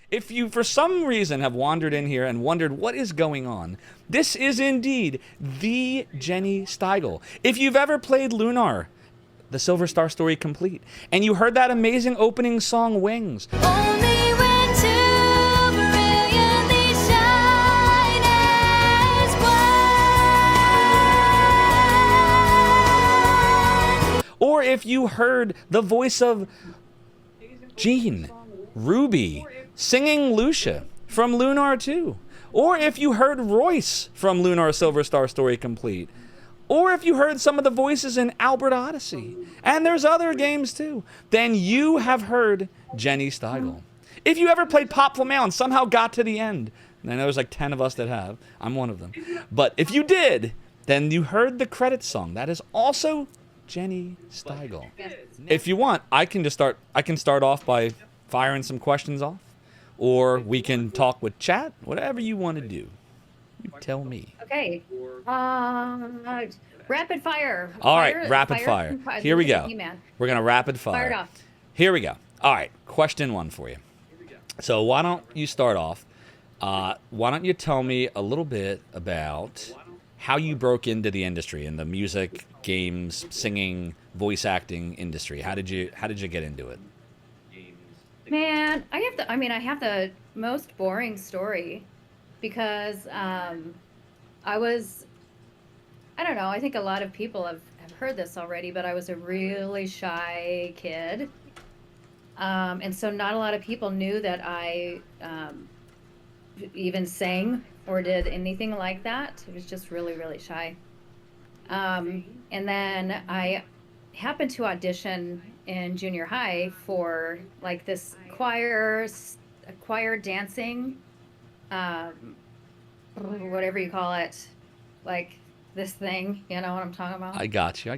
If you, for some reason, have wandered in here and wondered what is going on, this is indeed the Jenny Stigile. If you've ever played Lunar, the Silver Star Story Complete, and you heard that amazing opening song, Wings. Only when two brilliantly shine as one. Or if you heard the voice of Jean, Ruby, singing Lucia from Lunar 2. Or if you heard Royce from Lunar Silver Star Story Complete. Or if you heard some of the voices in Albert Odyssey, and there's other games too, then you have heard Jenny Stigile. If you ever played Pop Flamel and somehow got to the end, and I know there's like 10 of us that have, I'm one of them, but if you did, then you heard the credits song. That is also Jenny Stigile. If you want, I can start off by firing some questions off, or we can talk with chat, whatever you want to do. You tell me. Okay. Rapid fire. All right, rapid fire. Here we go. We're going to rapid fire. Fire it off. Here we go. All right, question 1 for you. So why don't you start off? Why don't you tell me a little bit about how you broke into the industry, in the music, games, singing, voice acting industry? How did you get into it? Man, I have the most boring story because I don't know, I think a lot of people have heard this already, but I was a really shy kid. And so not a lot of people knew that I even sang or did anything like that. It was just really, really shy. And then I happened to audition in junior high for like this choir dancing, whatever you call it, like this thing, you know what I'm talking about? I got you.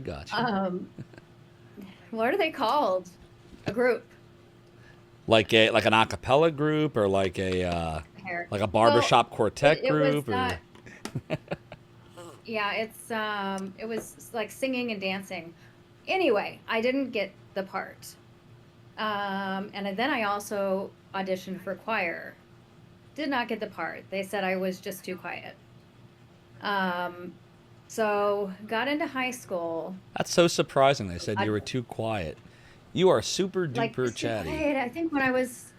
What are they called? A group. Like an a cappella group, or like a barbershop quartet group, or... Yeah, it was like singing and dancing. Anyway, I didn't get the part. And then I also auditioned for choir. Did not get the part. They said I was just too quiet. So got into high school. That's so surprising. They said you were too quiet. You are super duper Like, chatty. quiet. I think when I was...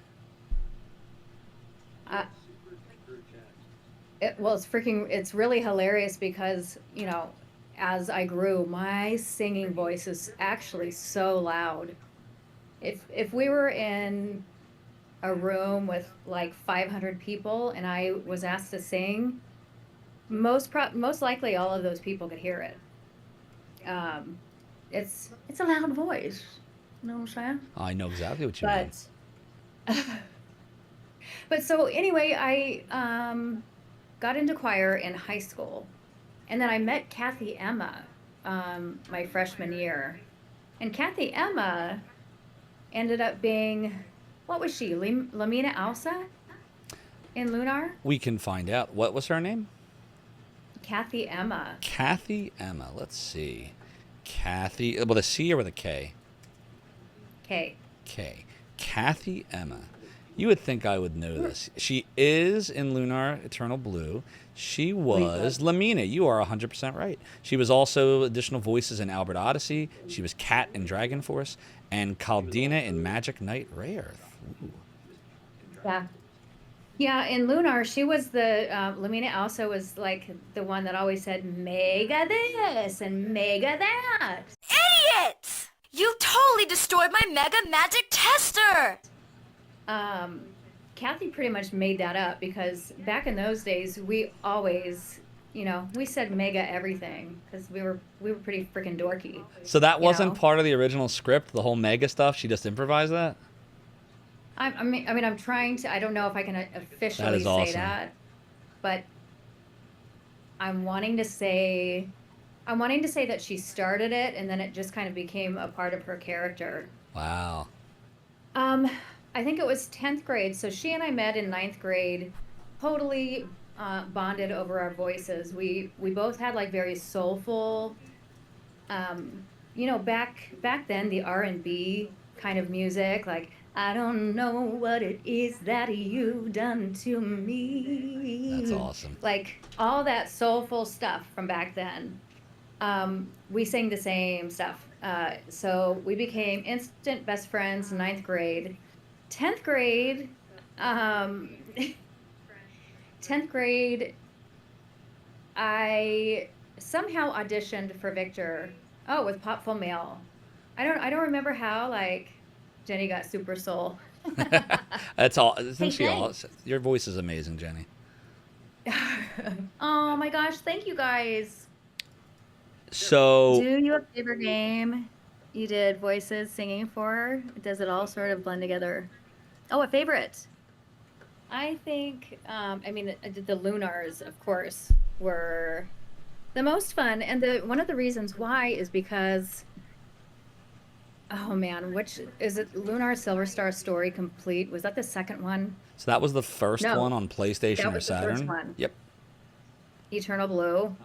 it's really hilarious because, you know, as I grew, my singing voice is actually so loud. If we were in a room with like 500 people and I was asked to sing, most likely all of those people could hear it. It's a loud voice. You know what I'm saying? I know exactly what you mean. But so anyway, I got into choir in high school, and then I met Kathy Emma my freshman year, and Kathy Emma ended up being, what was she? Lemina Ausa in Lunar? We can find out. What was her name? Kathy Emma. Kathy Emma. Let's see. Kathy, with a C or with a K? K. K. Kathy Emma. You would think I would know this. She is in Lunar Eternal Blue. She was Lemina. You are 100% right. She was also additional voices in Albert Odyssey. She was Cat in Dragon Force and Caldina in Magic Knight Rayearth. Ooh. Yeah. Yeah, in Lunar, she was the, Lemina also was like the one that always said, mega this and mega that. Idiot! You totally destroyed my Mega Magic Tester! Kathy pretty much made that up because back in those days, we always, you know, we said mega everything because we were pretty freaking dorky. So that wasn't part of the original script, the whole mega stuff? She just improvised that? I mean, I'm trying to, I don't know if I can officially say that, but I'm wanting to say that she started it and then it just kind of became a part of her character. Wow. I think it was 10th grade. So she and I met in 9th grade, totally bonded over our voices. We both had like very soulful, you know, back then the R&B kind of music, like I don't know what it is that you've done to me. That's awesome. Like all that soulful stuff from back then. We sang the same stuff. So we became instant best friends in ninth grade. 10th grade, um, 10th grade, I somehow auditioned for Victor. Oh, with Popful Mail. I don't remember how, like, Jenny got Super Soul. That's all. Hey, Your voice is amazing, Jenny. Oh my gosh, thank you guys. So Do you have a favorite game you did voices singing for? Does it all sort of blend together? Oh, a favorite. I think, the Lunars, of course, were the most fun. And one of the reasons why is because, oh man, which is it? Lunar Silver Star Story Complete. Was that the second one? So that was the first No, one on PlayStation that or was the first Saturn? one. Yep. Eternal Blue.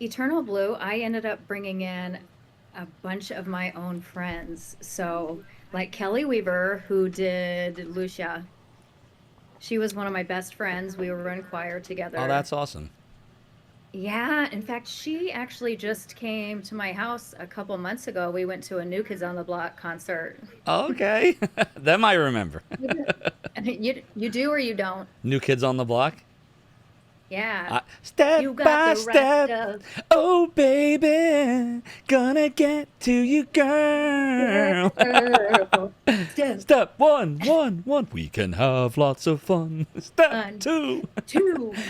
Eternal Blue, I ended up bringing in a bunch of my own friends. So, like Kelly Weaver, who did Lucia. She was one of my best friends. We were in choir together. Oh, that's awesome. Yeah, in fact, she actually just came to my house a couple months ago. We went to a New Kids on the Block concert. Okay. Them I remember. You do or you don't? New Kids on the Block? Yeah. Step You got by the step. right Oh, baby. Gonna get to you, girl. Step one. We can have lots of fun. Step two.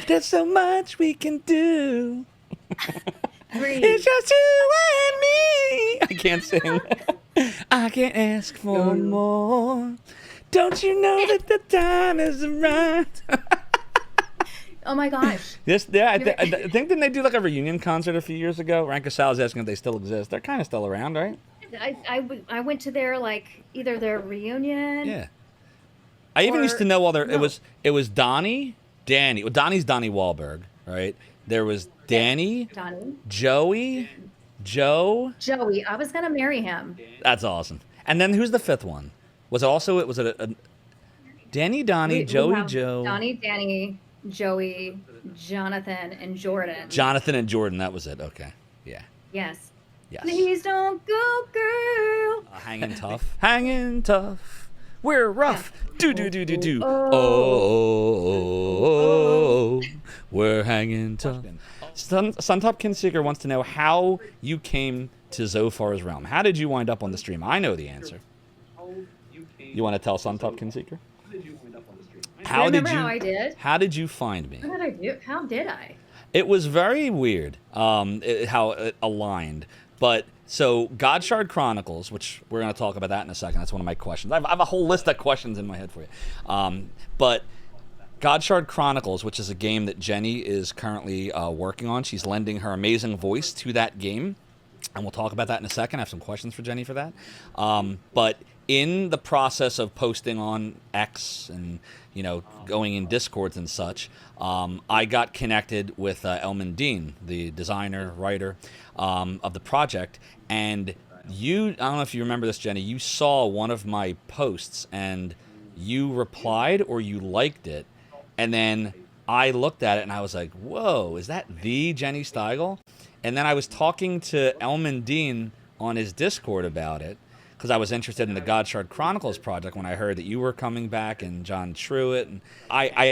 There's so much we can do. Three. It's just you and me. I can't sing. I can't ask for more. Don't you know that the time is right? Oh my gosh. I think didn't they do like a reunion concert a few years ago? Ranka Sal is asking if they still exist. They're kind of still around, right? I went to their, like, either their reunion. Yeah. I even used to know all their. No. It was Danny. Well, Donnie's Donnie Wahlberg, right? There was Danny, Donnie. Joey, Joe. Joey. I was gonna marry him. That's awesome. And then who's the fifth one? Was it a Danny, Donnie, We Joey, have Joe, Donnie, Danny, Joey, Jonathan, and Jordan. Jonathan and Jordan? That was it. Okay. Yeah. Yes. Yes. Please don't go, girl. Hanging tough. Hanging tough. We're rough. Do do do do do. Oh, we're hanging tough. Suntop Kinseeker wants to know how you came to Zophar's realm. How did you wind up on the stream? I know the answer. You want to tell Suntop Kinseeker? How I did? How did you find me? What did I do? How did I? It was very weird how it aligned. But so Godshard Chronicles, which we're going to talk about that in a second. That's one of my questions. I have a whole list of questions in my head for you. But Godshard Chronicles, which is a game that Jenny is currently working on. She's lending her amazing voice to that game. And we'll talk about that in a second. I have some questions for Jenny for that. But in the process of posting on X and going in Discords and such, I got connected with Elman Dean, the designer, writer of the project. And I don't know if you remember this, Jenny, you saw one of my posts and you replied or you liked it. And then I looked at it and I was like, whoa, is that the Jenny Stigile? And then I was talking to Elman Dean on his Discord about it, because I was interested in the Godshard Chronicles project when I heard that you were coming back and John Truitt. And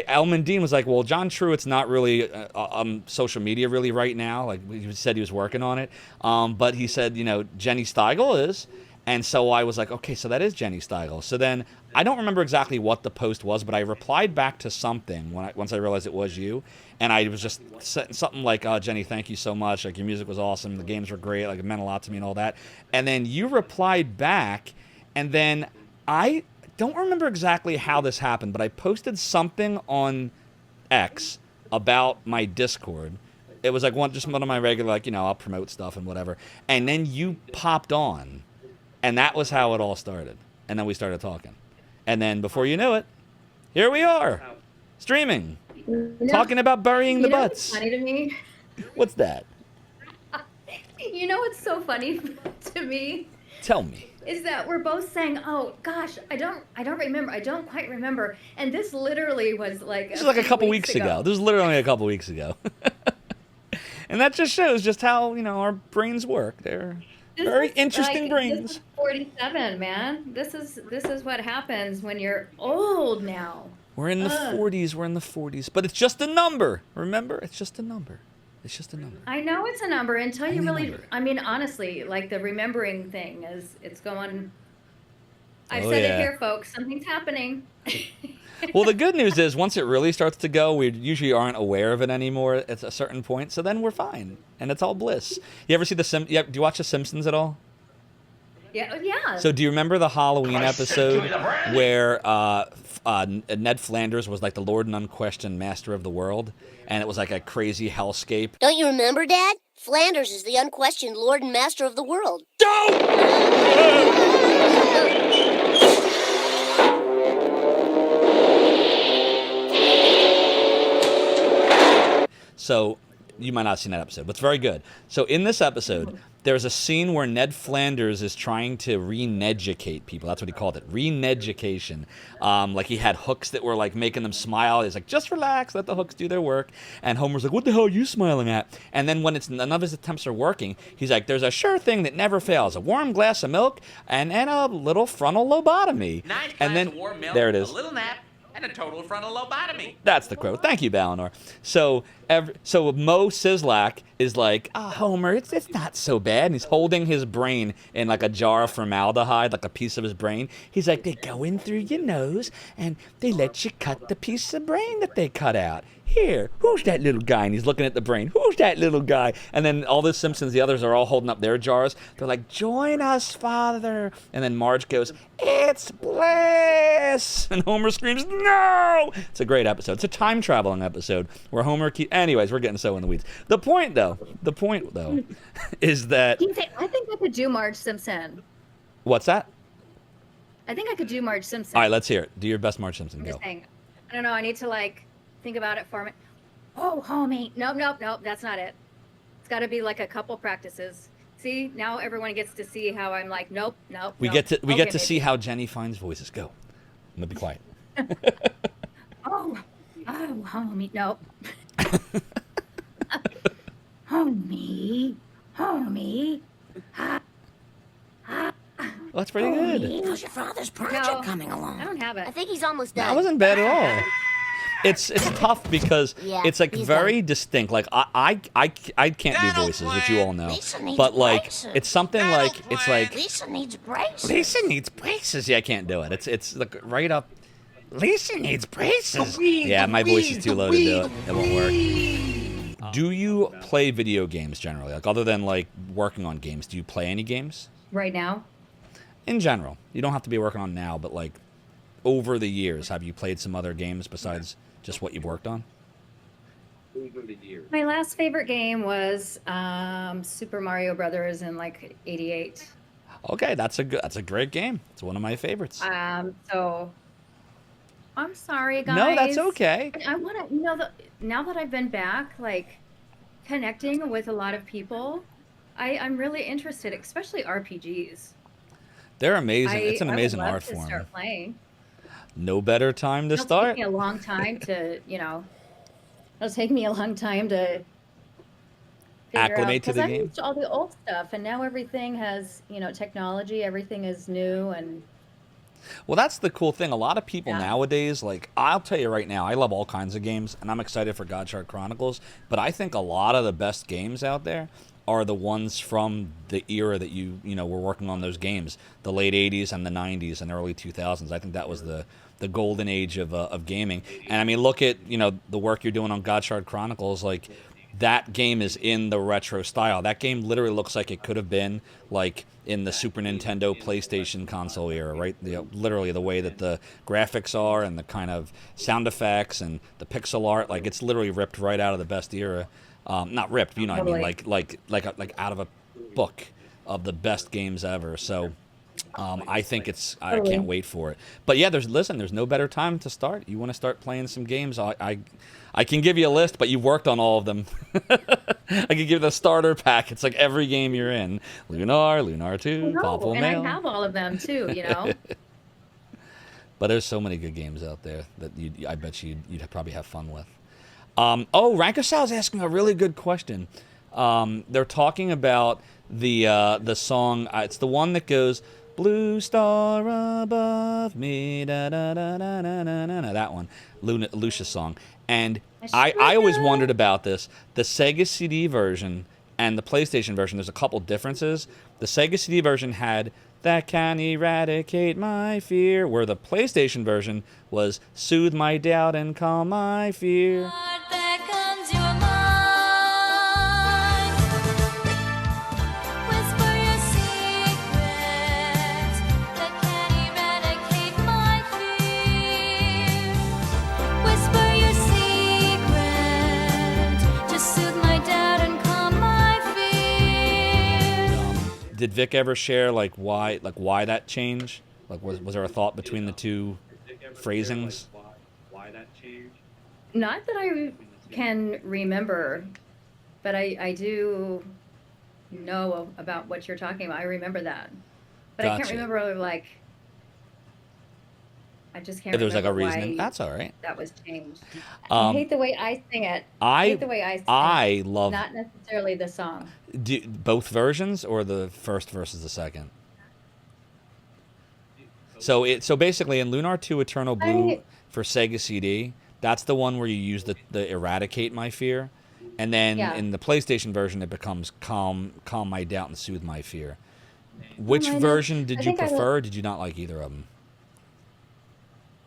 Elman Dean was like, well, John Truitt's not really on social media really right now. Like he said he was working on it. But he said, Jenny Stigile is. And so I was like, okay, so that is Jenny Stigile. So then I don't remember exactly what the post was, but I replied back to something once I realized it was you. And I was just something like, Jenny, thank you so much. Like, your music was awesome. The games were great. Like, it meant a lot to me and all that. And then you replied back. And then I don't remember exactly how this happened, but I posted something on X about my Discord. It was like just one of my regular, I'll promote stuff and whatever. And then you popped on. And that was how it all started. And then we started talking. And then before you knew it, here we are, streaming, talking about burying the butts. What's funny to me? What's that? You know what's so funny to me? Tell me. is that we're both saying, "Oh gosh, I don't remember. I don't quite remember." And this literally was like This is like a couple weeks ago. This is literally only a couple weeks ago. And that just shows just how, our brains work. They're very interesting brains. This is 47, man. This is what happens when you're old now. We're in the 40s. We're in the 40s. But it's just a number. Remember? It's just a number. It's just a number. I know it's a number until you Only really, number. I mean, honestly, like the remembering thing it's going, I've Oh, said yeah. it here, folks, something's happening. Well, the good news is once it really starts to go, we usually aren't aware of it anymore at a certain point. So then we're fine, and it's all bliss. You ever see do you watch The Simpsons at all? Yeah. So do you remember the Halloween episode where Ned Flanders was like the Lord and unquestioned master of the world, and it was like a crazy hellscape? Don't you remember, Dad? Flanders is the unquestioned Lord and Master of the world. So you might not have seen that episode, but it's very good. So in this episode, there's a scene where Ned Flanders is trying to re-educate people. That's what he called it, re-education. Like he had hooks that were like making them smile. He's like, just relax, let the hooks do their work. And Homer's like, what the hell are you smiling at? And then when none of his attempts are working, he's like, there's a sure thing that never fails, a warm glass of milk and a little frontal lobotomy. 9 And then of warm milk, there it is. a little nap, and a total frontal lobotomy. That's the quote. Thank you, Balinor. So Mo Sizlak is like, Homer, it's not so bad. And he's holding his brain in like a jar of formaldehyde, like a piece of his brain. He's like, they go in through your nose and they let you cut the piece of brain that they cut out. Here, who's that little guy? And he's looking at the brain. Who's that little guy? And then all the Simpsons, the others are all holding up their jars. They're like, join us, Father. And then Marge goes, it's bliss. And Homer screams, no. It's a great episode. It's a time traveling episode where Homer anyways, we're getting so in the weeds. The point though, is that... I think I could do Marge Simpson. What's that? I think I could do Marge Simpson. All right, let's hear it. Do your best Marge Simpson. I'm Go. just saying. I don't know. I need to think about it for me. Oh, homie. Nope. That's not it. It's got to be like a couple practices. See, now everyone gets to see how I'm like, nope. We get to see how Jenny finds voices. Go. I'm gonna be quiet. Oh, homie. Nope. homie. Well, that's pretty good. How's your father's project No, coming along? I don't have I it. think he's almost done. That wasn't bad at all. It's tough because Yeah, it's like he's very distinct. Like I can't do voices, which you all know. Lisa needs But like braces. it's something like it's like Lisa needs braces. Lisa needs braces. Yeah, I can't do it. It's like right up. Lisa needs braces. Yeah, my voice is too low to do it. It won't work. Do you play video games generally? Like other than like working on games, do you play any games? Right now? In general, you don't have to be working on now, but like over the years, have you played some other games besides just what you've worked on? My last favorite game was Super Mario Brothers in like '88. Okay, that's a great game. It's one of my favorites. So I'm sorry, guys. No, that's okay. I want to now that I've been back, like connecting with a lot of people, I'm really interested, especially RPGs. They're amazing. It's an I would amazing love art to form. Start playing. No better time to It'll start. take me a long time to, it'll take me a long time to Acclimate to the I'm game. used to all the old stuff, and now everything has, technology. Everything is new, and Well, that's the cool thing. A lot of people Yeah. nowadays, like, I'll tell you right now, I love all kinds of games, and I'm excited for Godchild Chronicles, but I think a lot of the best games out there are the ones from the era that you were working on those games, the late 80s and the 90s and early 2000s. I think that was the golden age of gaming. And, I mean, look at, the work you're doing on Godchild Chronicles, like, that game is in the retro style. That game literally looks like it could have been, like, in the Super Nintendo, PlayStation console era, right? Literally the way that the graphics are and the kind of sound effects and the pixel art, like, it's literally ripped right out of the best era. Not ripped, you know what I mean? Totally. Like out of a book of the best games ever. So, I think it's. I Totally. can't wait for it. But yeah, there's no better time to start. You want to start playing some games? I can give you a list, but you've worked on all of them. I can give you the starter pack. It's like every game you're in: Lunar, Lunar 2, No, Popple and Mail. I have all of them too. You know. But there's so many good games out there that I bet you'd probably have fun with. Oh, Rankosal's asking a really good question. They're talking about the song. It's the one that goes, "Blue star above me," da da da da da da da. That one, Lucia's song. And I always wondered about this. The Sega CD version and the PlayStation version, there's a couple differences. The Sega CD version had "That Can Eradicate My Fear," where the PlayStation version was "Soothe My Doubt and Calm My Fear." Did Vic ever share why that change? Like was there a thought between the two phrasings? Not that I can remember, but I do know about what you're talking about. I remember that, but I can't Gotcha. remember I just can't If there's like a remember reasoning, why that's all right. that was changed. I hate the way I sing it. I hate the way I sing I it. love Not necessarily the song. both versions or the first versus the second. So basically in Lunar 2 Eternal Blue for Sega CD, that's the one where you use the Eradicate My Fear, and then in the PlayStation version it becomes Calm My Doubt and Soothe My Fear. Which version did you prefer? Did you not like either of them?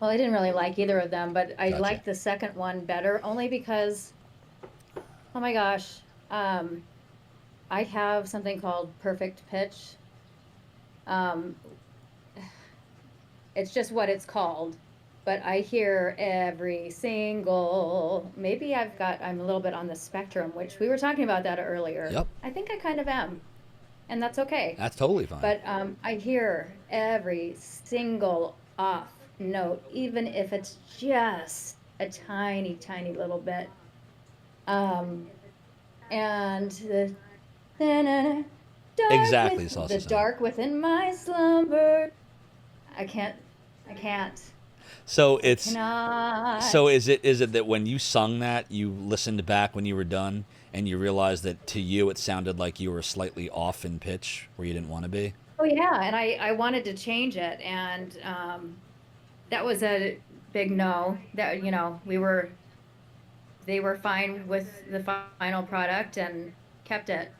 Well, I didn't really like either of them, but I Gotcha. liked the second one better, only because, oh my gosh, I have something called perfect pitch. It's just what it's called, but I hear every single, maybe I'm a little bit on the spectrum, which we were talking about that earlier. Yep. I think I kind of am, and that's okay. That's totally fine. But I hear every single off note, even if it's just a tiny, tiny little bit. And the Exactly, Saucy the Sam. dark within my slumber. I can't. So it's Cannot. so is it that when you sung that you listened back when you were done and you realized that to you it sounded like you were slightly off in pitch where you didn't want to be? Oh yeah, and I wanted to change it, and that was a big no. That they were fine with the final product and kept it.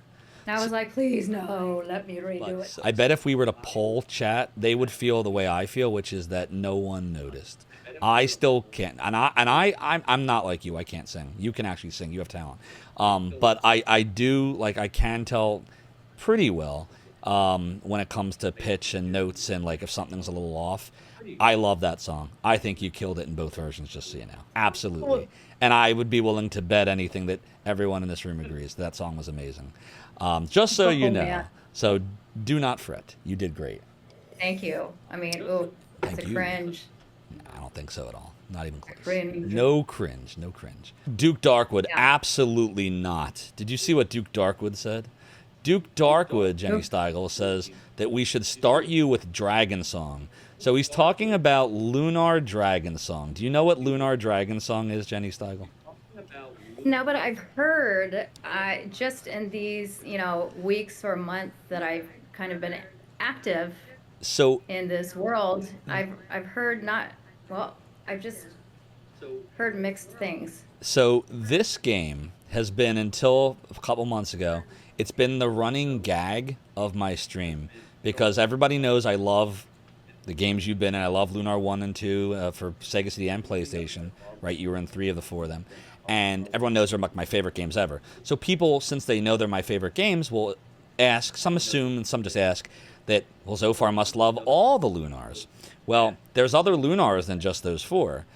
And I was like, please no, let me redo it. I bet if we were to poll chat, they would feel the way I feel, which is that no one noticed. I still can't, I'm not like you. I can't sing. You can actually sing. You have talent. But I do, I can tell pretty well when it comes to pitch and notes and if something's a little off. I love that song. I think you killed it in both versions, just so you know. Absolutely. And I would be willing to bet anything that everyone in this room agrees that song was amazing. Just so you know. Yeah. So do not fret. You did great. Thank you. I mean, ooh, it's Thank a you. cringe. I don't think so at all. Not even close. Cringe. No cringe. No cringe. Duke Darkwood, Yeah. absolutely not. Did you see what Duke Darkwood said? Duke Darkwood, Jenny Stigile, says that we should start you with Dragon Song. So he's talking about Lunar Dragon Song. Do you know what Lunar Dragon Song is, Jenny Stigile? No, but I've heard just in these, weeks or months that I've kind of been active So in this world, I've heard I've just heard mixed things. So this game has been, until a couple months ago, it's been the running gag of my stream because everybody knows I love the games you've been in. I love Lunar 1 and 2 for Sega CD and PlayStation, right? You were in 3 of the 4 of them. And everyone knows they're my favorite games ever. So people, since they know they're my favorite games, will ask, some assume and some just ask, that, well, Zophar must love all the Lunars. Well, there's other Lunars than just those 4.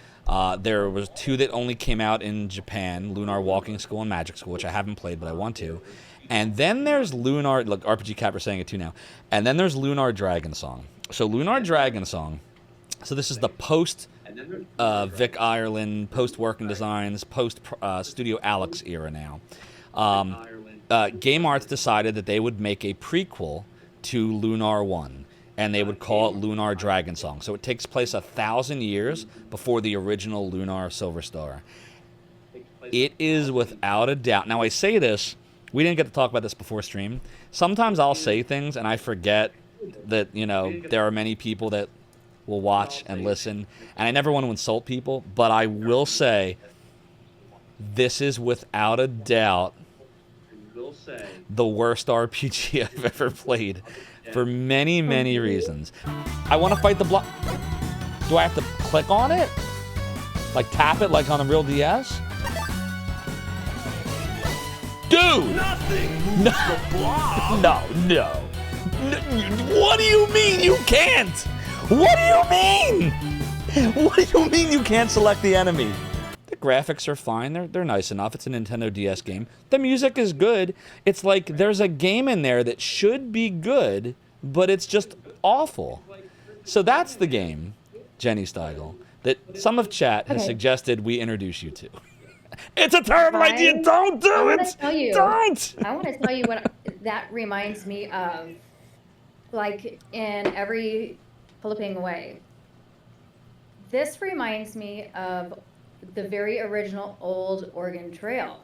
There was 2 that only came out in Japan, Lunar Walking School and Magic School, which I haven't played, but I want to. And then there's Lunar, look, RPG Cat, we're saying it too now. And then there's Lunar Dragon Song. So Lunar Dragon Song. So this is the post Vic Ireland, post Working Designs, post Studio Alex era now. Game Arts decided that they would make a prequel to Lunar 1, and they would call it Lunar Dragon Song. So it takes place 1,000 years before the original Lunar Silver Star. It is without a doubt. Now I say this, we didn't get to talk about this before stream. Sometimes I'll say things and I forget that, you know, there are many people that will watch and listen, and I never want to insult people, but I will say this is without a doubt the worst RPG I've ever played for many, many reasons. I want to fight the block. Do I have to click on it? Like tap it like on a real DS? Dude! No. What do you mean you can't? What do you mean? What do you mean you can't select the enemy? The graphics are fine. They're nice enough. It's a Nintendo DS game. The music is good. It's like there's a game in there that should be good, but it's just awful. So that's the game, Jenny Stigile, that some of chat has suggested we introduce you to. It's a terrible idea. Don't do it. Don't. I want to tell you what that reminds me of, like in every flipping way. This reminds me of the very original old Oregon Trail.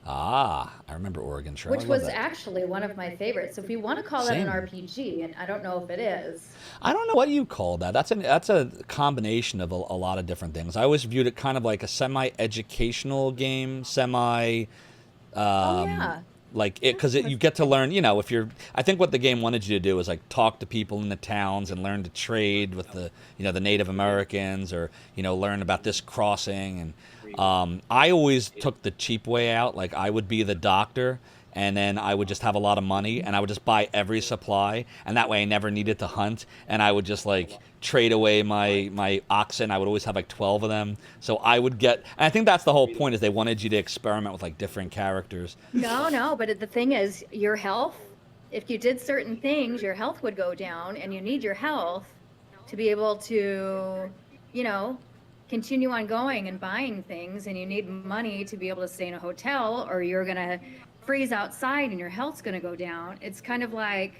Ah, I remember Oregon Trail. Which was actually one of my favorites. So if you want to call it an RPG, and I don't know if it is. I don't know what you call that. That's a combination of a lot of different things. I always viewed it kind of like a semi-educational game, like it, because you get to learn, you know, I think what the game wanted you to do is like talk to people in the towns and learn to trade with the Native Americans, or, you know, learn about this crossing. And I always took the cheap way out. Like I would be the doctor, and then I would just have a lot of money, and I would just buy every supply, and that way I never needed to hunt, and I would just like trade away my oxen. I would always have like 12 of them, so I would get, and I think that's the whole point, is they wanted you to experiment with like different characters. No, but the thing is, your health, if you did certain things, your health would go down, and you need your health to be able to, you know, continue on going and buying things, and you need money to be able to stay in a hotel, or you're gonna freeze outside and your health's gonna go down. It's kind of like,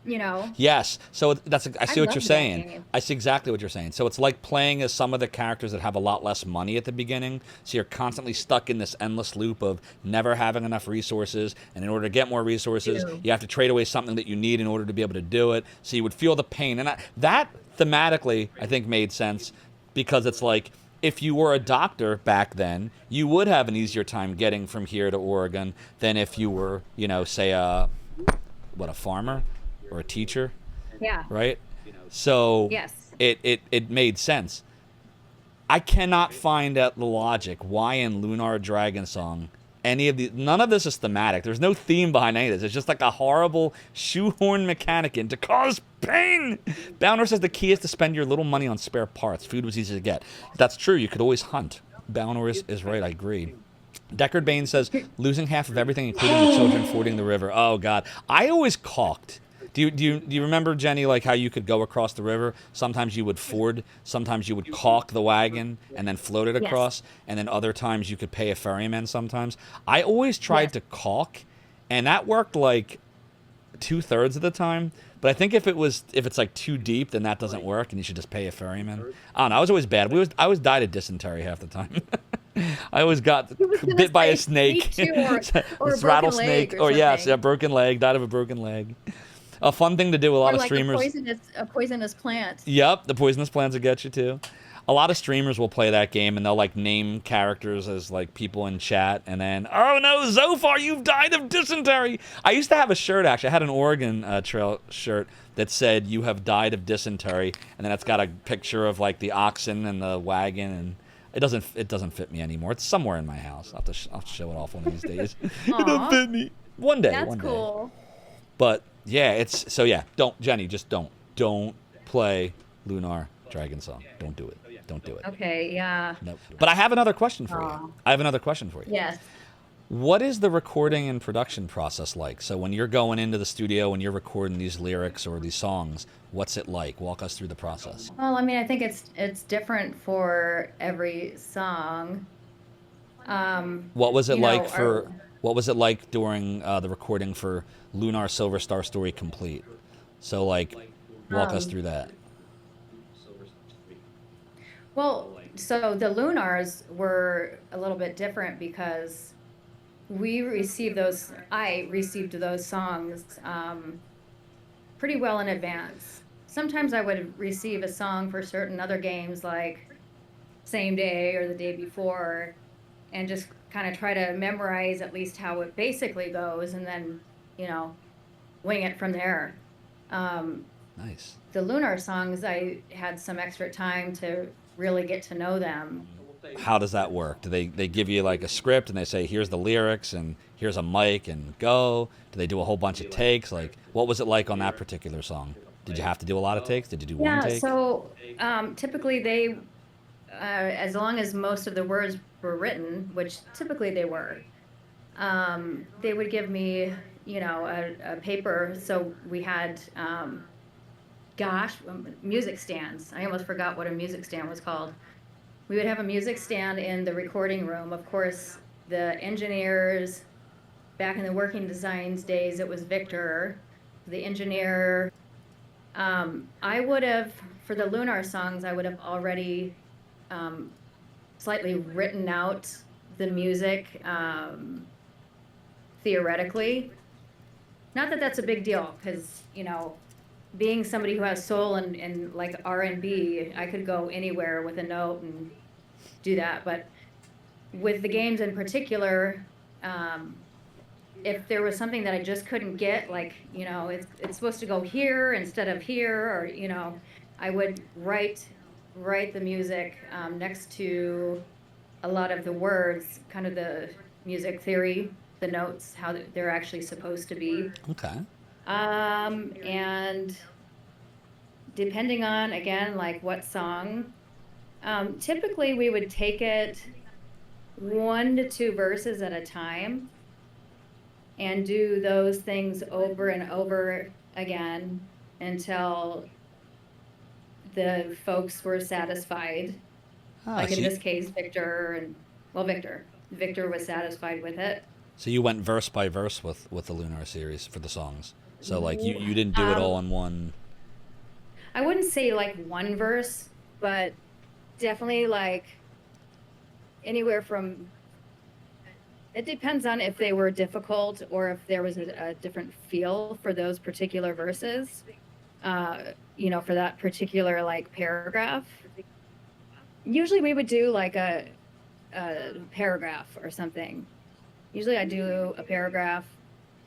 you know. Yes. So I see what you're saying. Game. I see exactly what you're saying. So it's like playing as some of the characters that have a lot less money at the beginning. So you're constantly stuck in this endless loop of never having enough resources. And in order to get more resources, you have to trade away something that you need in order to be able to do it. So you would feel the pain. And that thematically, I think, made sense, because it's like, if you were a doctor back then, you would have an easier time getting from here to Oregon than if you were, you know, say a farmer or a teacher. Yeah. Right? So yes. It made sense. I cannot find out the logic why in Lunar Dragon Song none of this is thematic. There's no theme behind any of this. It's just like a horrible shoehorn mechanic in to cause pain. Bowner says the key is to spend your little money on spare parts. Food was easy to get. That's true. You could always hunt. Bowner is right. I agree. Deckard Bain says losing half of everything, including the children fording the river. Oh God, I always caulked. Do you remember, Jenny, like how you could go across the river? Sometimes you would ford, sometimes you would caulk the wagon and then float it across, and then other times you could pay a ferryman sometimes. I always tried to caulk, and that worked like 2/3 of the time. But I think if it's like too deep, then that doesn't work, and you should just pay a ferryman. I don't know. I was always bad. I always died of dysentery half the time. I always got bit by a snake, or a rattlesnake, or yes, a broken leg. Died of a broken leg. A fun thing to do. A lot of streamers. A poisonous plant. Yep, the poisonous plants will get you too. A lot of streamers will play that game, and they'll like name characters as like people in chat, and then, oh no, Zophar, you've died of dysentery. I used to have a shirt, actually. I had an Oregon Trail shirt that said, you have died of dysentery, and then it's got a picture of like the oxen and the wagon, and it doesn't fit me anymore. It's somewhere in my house. I'll have to show it off one of these days. It doesn't fit me. One day. That's cool. But yeah, Jenny, just don't play Lunar Dragon Song. Don't do it. Don't do it. Okay, yeah. Nope. But I have another question for you. Yes. What is the recording and production process like? So when you're going into the studio, when you're recording these lyrics or these songs, what's it like? Walk us through the process. Well, I mean, I think it's different for every song. What was it You know, like for? What was it like during the recording for Lunar Silver Star Story Complete? So like, walk us through that. Well, so the Lunars were a little bit different because I received those songs pretty well in advance. Sometimes I would receive a song for certain other games like same day or the day before and just kind of try to memorize at least how it basically goes and then, you know, wing it from there. Nice. The Lunar songs, I had some extra time to really get to know them. How does that work? Do they give you like a script and they say, here's the lyrics and here's a mic and go? Do they do a whole bunch of takes? Like, what was it like on that particular song? Did you have to do a lot of takes? Did you do one take? So typically they, as long as most of the words were written, which typically they were, they would give me, you know, a paper. So we had, music stands. I almost forgot what a music stand was called. We would have a music stand in the recording room. Of course, the engineers, back in the working designs days, it was Victor, the engineer. I would have, for the Lunar songs, I would have already slightly written out the music theoretically. Not that that's a big deal, because, you know, being somebody who has soul and like R&B, I could go anywhere with a note and do that. But with the games in particular, if there was something that I just couldn't get, like, you know, it's supposed to go here instead of here, or, you know, I would write the music next to a lot of the words, kind of the music theory, the notes, how they're actually supposed to be. Okay. And depending on, again, like what song, typically we would take it 1 to 2 verses at a time and do those things over and over again until the folks were satisfied. Like in this case, Victor was satisfied with it. So you went verse by verse with the Lunar series for the songs. So like you didn't do it all in one. I wouldn't say like one verse, but definitely like anywhere from, it depends on if they were difficult or if there was a different feel for those particular verses, you know, for that particular like paragraph. Usually we would do like a paragraph or something. Usually I do a paragraph.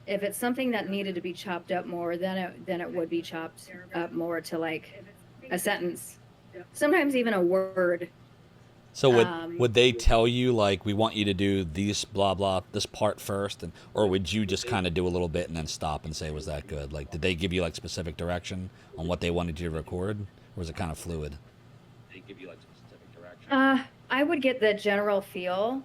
If it's something that needed to be chopped up more, then it would be chopped up more to like a sentence. Sometimes even a word. So would they tell you like, we want you to do these blah blah this part first, or would you just kind of do a little bit and then stop and say, was that good? Like, did they give you like specific direction on what they wanted you to record, or was it kind of fluid? They give you like specific direction. I would get the general feel.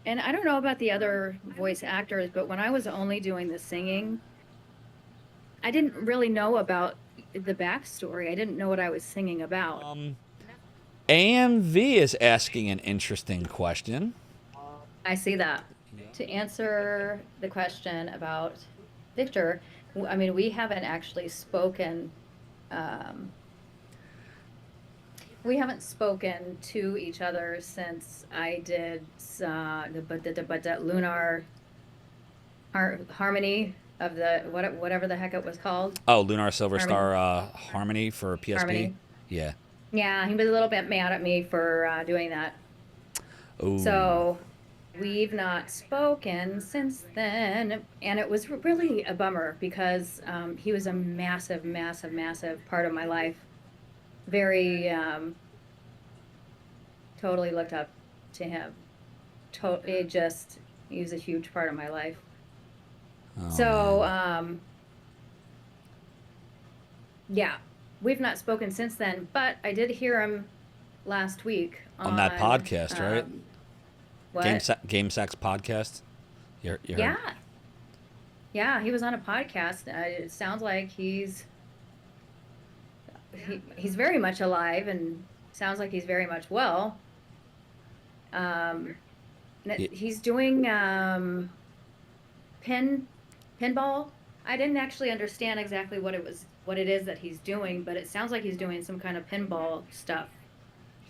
And I don't know about the other voice actors, but when I was only doing the singing, I didn't really know about the backstory. I didn't know what I was singing about. AMV is asking an interesting question. I see that. To answer the question about Victor, I mean, we haven't actually spoken. We haven't spoken to each other since I did the Lunar Harmony of the whatever the heck it was called. Oh, Lunar Silver Star Harmony for PSP. Harmony. Yeah. Yeah, he was a little bit mad at me for doing that. Ooh. So we've not spoken since then, and it was really a bummer because he was a massive, massive, massive part of my life. Very totally looked up to him. He was a huge part of my life. Oh, so yeah, we've not spoken since then, but I did hear him last week on that podcast, right? What? GameSack's podcast. You heard? Yeah. Yeah, he was on a podcast. It sounds like he's very much alive and sounds like he's very much well. He's doing pinball. I didn't actually understand exactly what it is that he's doing, but it sounds like he's doing some kind of pinball stuff.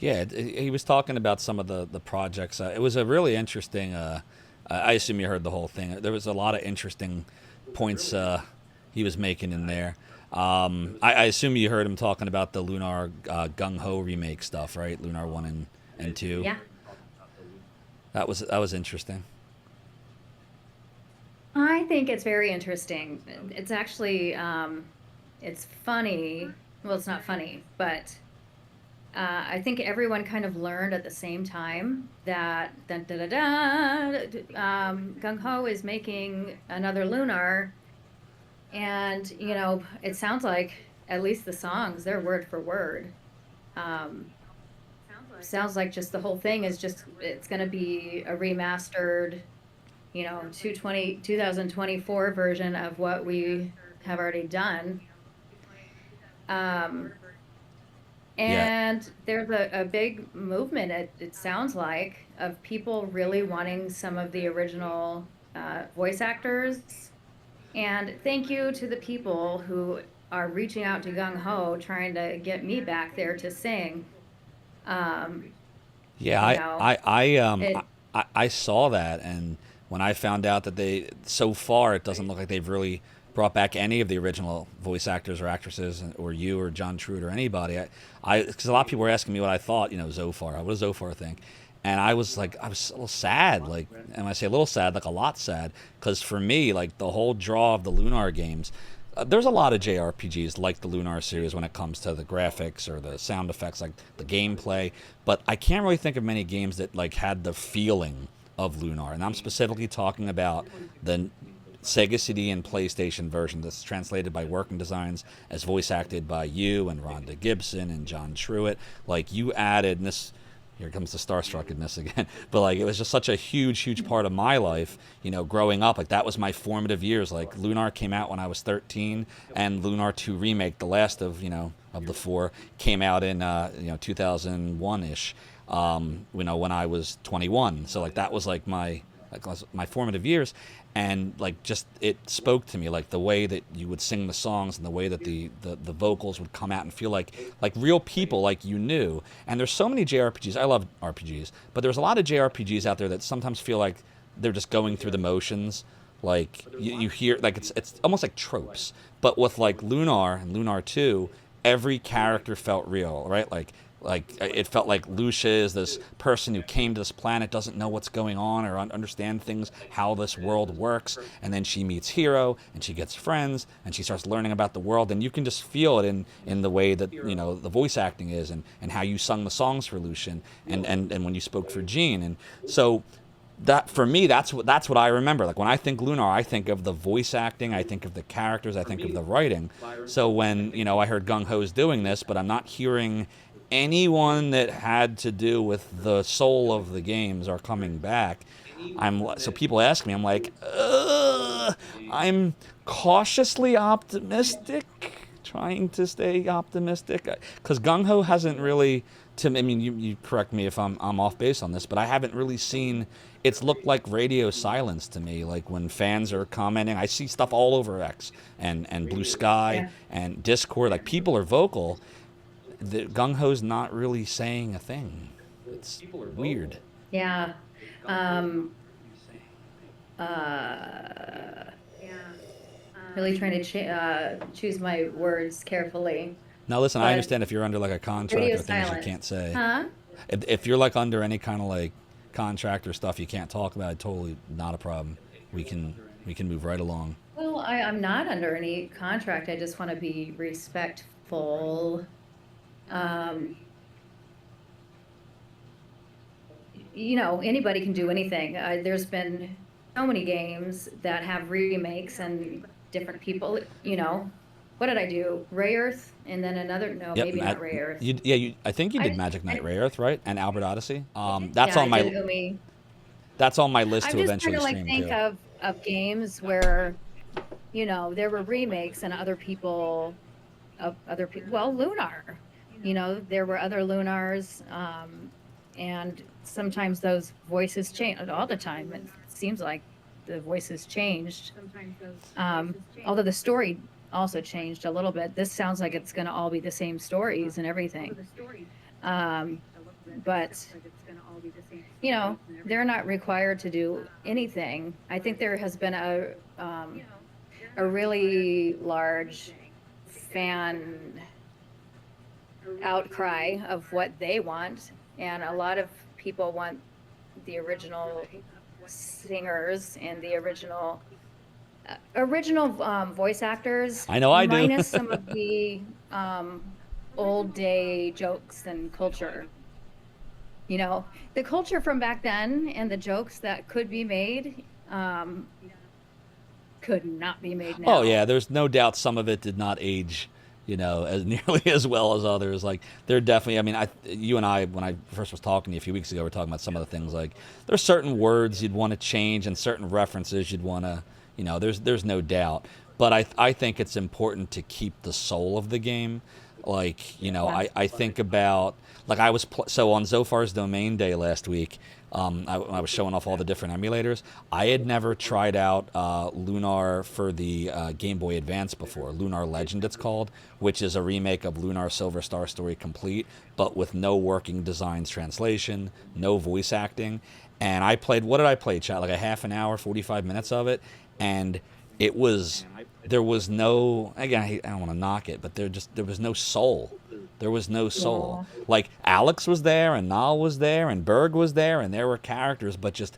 Yeah, he was talking about some of the projects. It was a really interesting. I assume you heard the whole thing. There was a lot of interesting points he was making in there. I assume you heard him talking about the Lunar GungHo remake stuff, right? Lunar 1 and 2. Yeah. That was interesting. I think it's very interesting. It's actually, it's funny. Well, it's not funny, but I think everyone kind of learned at the same time that GungHo is making another Lunar, and it sounds like at least the songs, they're word for word. Sounds like just the whole thing is it's going to be a remastered 2024 version of what we have already done. And there's a big movement, it sounds like, of people really wanting some of the original voice actors. And thank you to the people who are reaching out to GungHo trying to get me back there to sing. I saw that, and when I found out that so far it doesn't look like they've really brought back any of the original voice actors or actresses, or you or John Truitt or anybody. Because a lot of people were asking me what I thought, Zophar. What does Zophar think? And I was a little sad, and I say a little sad, like a lot sad, because for me, like the whole draw of the Lunar games, there's a lot of JRPGs like the Lunar series when it comes to the graphics or the sound effects, like the gameplay, but I can't really think of many games that had the feeling of Lunar, and I'm specifically talking about the Sega CD and PlayStation version that's translated by Working Designs as voice acted by you and Rhonda Gibson and John Truitt. You added, and this, here comes the starstruckness again, but it was just such a huge part of my life, growing up. That was my formative years. Lunar came out when I was 13, and Lunar 2 Remake, the last of the four, came out in 2001-ish, when I was 21. So that was my formative years. And it spoke to me, the way that you would sing the songs and the way that the vocals would come out and feel like real people you knew. And there's so many JRPGs. I love RPGs, but there's a lot of JRPGs out there that sometimes feel like they're just going through the motions. You hear it's almost like tropes. But with Lunar and Lunar 2, every character felt real, right? It felt like Lucia is this person who came to this planet, doesn't know what's going on or understand things, how this world works, and then she meets Hero, and she gets friends, and she starts learning about the world, and you can just feel it in the way that the voice acting is, and how you sung the songs for Lucia, and when you spoke for Jean, and so that for me, that's what I remember. When I think Lunar, I think of the voice acting, I think of the characters, I think of the writing. So when I heard GungHo's doing this, but I'm not hearing anyone that had to do with the soul of the games are coming back. So people ask me, I'm like, I'm cautiously optimistic, trying to stay optimistic, because GungHo hasn't really, you correct me if I'm off base on this, but I haven't really seen, it's looked like radio silence to me. When fans are commenting, I see stuff all over X and Blue Sky and Discord, people are vocal. The GungHo's not really saying a thing. It's weird. Yeah. Really trying to choose my words carefully. Now listen, I understand if you're under a contract or things you can't say. Huh? If you're under any kind of contract or stuff you can't talk about, totally not a problem. We can move right along. Well, I'm not under any contract. I just want to be respectful. Anybody can do anything. There's been so many games that have remakes and different people, what did I do? Ray Earth, and then another, maybe not Ray Earth. I think you did Magic Knight Ray Earth, right? And Albert Odyssey. That's yeah, on my. Umi. That's on my list to I'm just eventually trying to stream think too. of games where, you know, there were remakes and other people, well, Lunar, you know, there were other Lunars, and sometimes those voices change all the time. It seems like the voices changed. Although the story also changed a little bit. This sounds like it's going to all be the same stories and everything. But you know, they're not required to do anything. I think there has been a really large fan outcry of what they want, and a lot of people want the original singers and the original voice actors. I know I do. Minus some of the old day jokes and culture. You know, the culture from back then and the jokes that could be made could not be made now. Oh yeah, there's no doubt some of it did not age, you know, as nearly as well as others. Like they're definitely. I mean, you and I, when I first was talking to you a few weeks ago, we were talking about some of the things. Like there's certain words you'd want to change and certain references you'd want to, you know. There's no doubt. But I think it's important to keep the soul of the game. Like, you know, I think about, like I was, so on Zophar's Domain Day last week, I was showing off all the different emulators. I had never tried out Lunar for the Game Boy Advance before. Lunar Legend it's called, which is a remake of Lunar Silver Star Story Complete, but with no working designs translation, no voice acting. And I played, what did I play, chat? Like a half an hour, 45 minutes of it. And it was, there was no, again, I don't want to knock it, but there was no soul. There was no soul. Yeah. Like Alex was there and Nal was there and Berg was there and there were characters, but just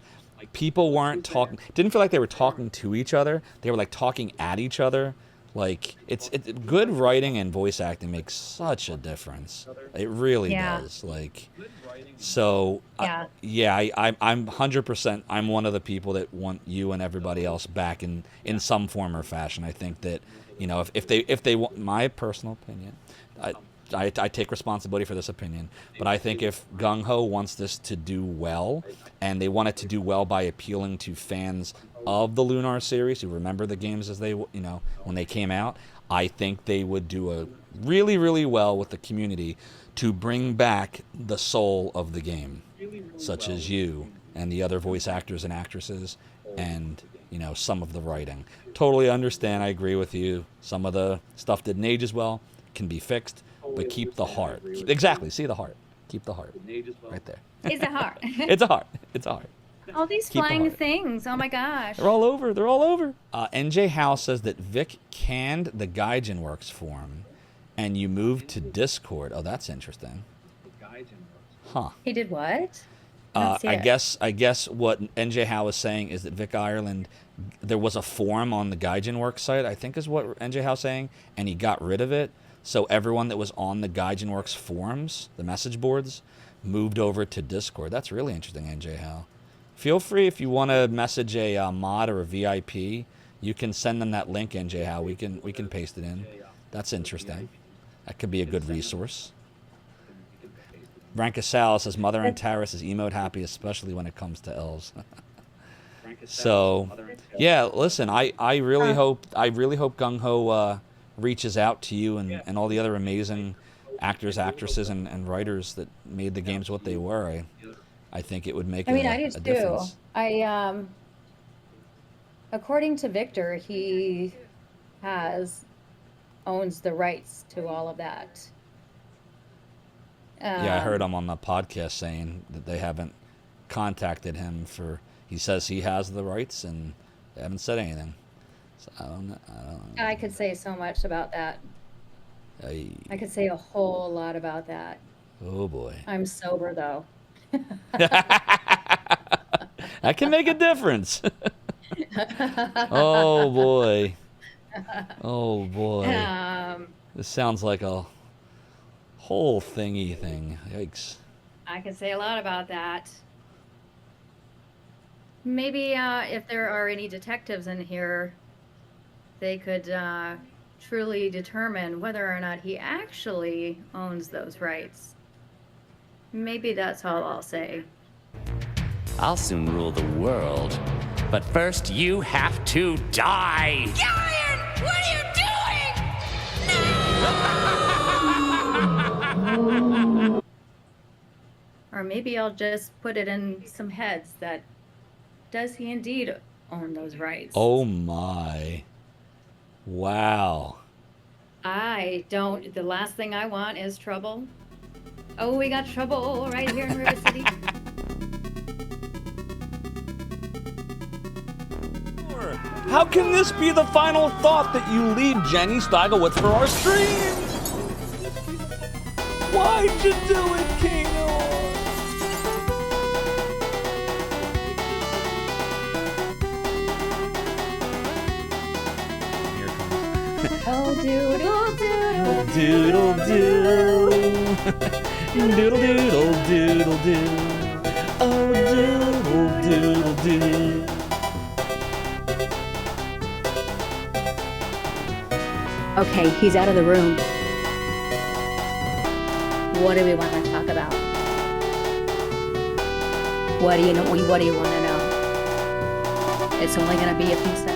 people weren't talking. Didn't feel like they were talking to each other. They were like talking at each other. Like it's good writing and voice acting makes such a difference. It really does. Like, so I'm 100%. I'm one of the people that want you and everybody else back in some form or fashion. I think that, you know, if they want, my personal opinion, I take responsibility for this opinion, but I think if GungHo wants this to do well, and they want it to do well by appealing to fans of the Lunar series who remember the games as they, you know, when they came out, I think they would do a really, really well with the community to bring back the soul of the game, such as you and the other voice actors and actresses, and, you know, some of the writing. Totally understand. I agree with you. Some of the stuff didn't age as well, can be fixed. But keep the heart. Exactly. See the heart. Keep the heart. Right there. It's a heart. It's a heart. It's a heart. All these flying things. Oh my gosh. They're all over. They're all over. NJ House says that Vic canned the Gaijinworks forum and you moved to Discord. Oh, that's interesting. Huh. He did what? I guess what NJ Howe is saying is that Vic Ireland, there was a forum on the Gaijinworks site, I think is what NJ Howe is saying, and he got rid of it. So everyone that was on the Gaijinworks forums, the message boards, moved over to Discord. That's really interesting, NJ Howe. Feel free if you want to message a mod or a VIP, you can send them that link, NJ Howe. We can paste it in. That's interesting. That could be a good resource. Brancasal says Mother and Taris is emote happy, especially when it comes to elves. So, yeah, listen, I really hope GungHo reaches out to you and all the other amazing actors, actresses, and writers that made the games what they were. I think it would make a difference. According to Victor, he owns the rights to all of that. Yeah, I heard him on the podcast saying that they haven't contacted him he says he has the rights and they haven't said anything. So I don't know. I could say so much about that. I could say a whole lot about that. Oh boy. I'm sober though. That can make a difference. Oh boy. Oh boy. This sounds like a whole thingy thing. Yikes. I could say a lot about that. Maybe if there are any detectives in here, they could truly determine whether or not he actually owns those rights. Maybe that's all I'll say. I'll soon rule the world. But first, you have to die! Galleon, what are you doing? Or maybe I'll just put it in some heads that does he indeed own those rights? Oh my. Wow. I don't. The last thing I want is trouble. Oh, we got trouble right here in River City. How can this be the final thought that you leave Jenny Stigile with for our stream? Why'd you do it, King? Here it comes. Oh, doodle doodle. Doodle doo. Doodle doodle doodle doo. Oh, doodle doodle doo. Okay, he's out of the room. What do we want to talk about? What do you know? What do you want to know? It's only going to be a few seconds.